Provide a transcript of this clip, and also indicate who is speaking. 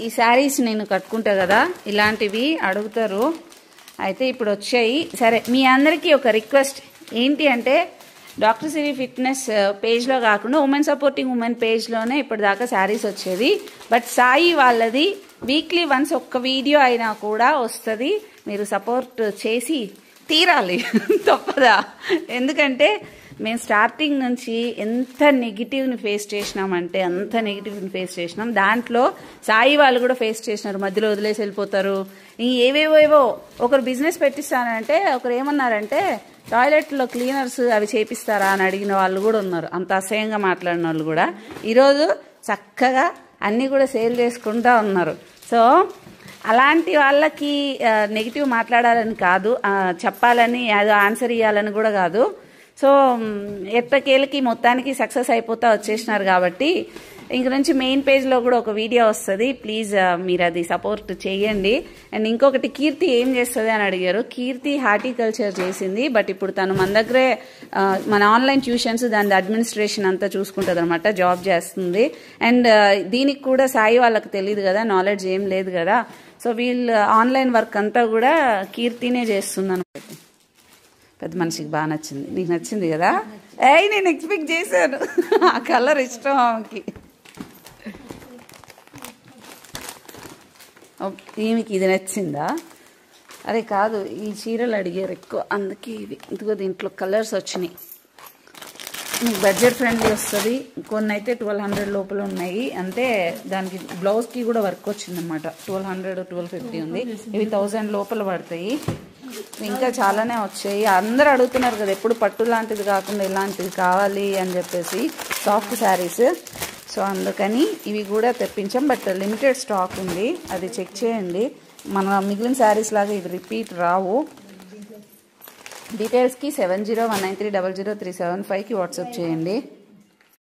Speaker 1: ఈ శారీస్ నేను కట్టుకుంటా కదా, ఇలాంటివి అడుగుతారు. అయితే ఇప్పుడు వచ్చాయి. సరే, మీ అందరికీ ఒక రిక్వెస్ట్ ఏంటి అంటే, డాక్టర్ సిరి ఫిట్నెస్ పేజ్లో కాకుండా ఉమెన్ సపోర్టింగ్ ఉమెన్ పేజ్లోనే ఇప్పటిదాకా శారీస్ వచ్చేది. బట్ సాయి వాళ్ళది వీక్లీ వన్స్ ఒక్క వీడియో అయినా కూడా వస్తుంది. మీరు సపోర్ట్ చేసి తీరాలి, తప్పదా? ఎందుకంటే మేము స్టార్టింగ్ నుంచి ఎంత నెగిటివ్ని ఫేస్ చేసినామంటే అంత నెగిటివ్ని ఫేస్ చేసినాం. దాంట్లో సాయి వాళ్ళు కూడా ఫేస్ చేసినారు. మధ్యలో వదిలేసి వెళ్ళిపోతారు. ఏవేవో ఒకరు బిజినెస్ పెట్టిస్తానంటే ఒకరు ఏమన్నారంటే టాయిలెట్లో క్లీనర్స్ అవి చేపిస్తారా అని అడిగిన వాళ్ళు కూడా ఉన్నారు. అంత అసహ్యంగా మాట్లాడిన వాళ్ళు కూడా ఈరోజు చక్కగా అన్నీ కూడా సేల్ చేసుకుంటూ ఉన్నారు. సో అలాంటి వాళ్ళకి నెగిటివ్ మాట్లాడాలని కాదు, చెప్పాలని, అది ఆన్సర్ ఇవ్వాలని కూడా కాదు. సో ఎట్టకేలకి మొత్తానికి సక్సెస్ అయిపోతా వచ్చేసినారు కాబట్టి ఇంక నుంచి మెయిన్ పేజ్లో కూడా ఒక వీడియో వస్తుంది. ప్లీజ్ మీరు అది సపోర్ట్ చేయండి. అండ్ ఇంకొకటి, కీర్తి ఏం చేస్తుంది అని అడిగారు. కీర్తి హార్టికల్చర్ చేసింది. బట్ ఇప్పుడు తను మన దగ్గరే మన ఆన్లైన్ ట్యూషన్స్ దాని అడ్మినిస్ట్రేషన్ అంతా చూసుకుంటుంది అనమాట, జాబ్ చేస్తుంది. అండ్ దీనికి కూడా సాయి వాళ్ళకి తెలియదు కదా, నాలెడ్జ్ ఏం లేదు కదా. సో వీళ్ళు ఆన్లైన్ వర్క్ అంతా కూడా కీర్తినే చేస్తుంది అనమాట. పెద్ద మనిషికి బాగా నచ్చింది. నీకు నచ్చింది కదా? నేను ఎక్స్పెక్ట్ చేశాను. ఆ కలర్ ఇష్టం ఆమెకి. ఈమెకి ఇది నచ్చిందా? అరే కాదు, ఈ చీరలు అడిగారు ఎక్కువ, అందుకే ఇవి. ఇదిగో దీంట్లో కలర్స్ వచ్చినాయి. మీకు బడ్జెట్ ఫ్రెండ్లీ వస్తుంది. కొన్ని అయితే 1200 లోపల ఉన్నాయి. అంటే దానికి బ్లౌజ్కి కూడా వర్క్ వచ్చిందనమాట. 1200 1250 ఉంది. ఇవి 1000 లోపల పడతాయి. ఇంకా చాలానే వచ్చాయి. అందరూ అడుగుతున్నారు కదా ఎప్పుడు పట్టు లాంటిది కాకుండా ఇలాంటిది కావాలి అని చెప్పేసి, సాఫ్ట్ శారీస్. సో అందుకని ఇవి కూడా తెప్పించాం. బట్ లిమిటెడ్ స్టాక్ ఉంది, అది చెక్ చేయండి. మన మిగిలిన శారీస్ లాగా ఇవి రిపీట్ రావు. డీటెయిల్స్కి 7019300375కి వాట్సాప్ చేయండి.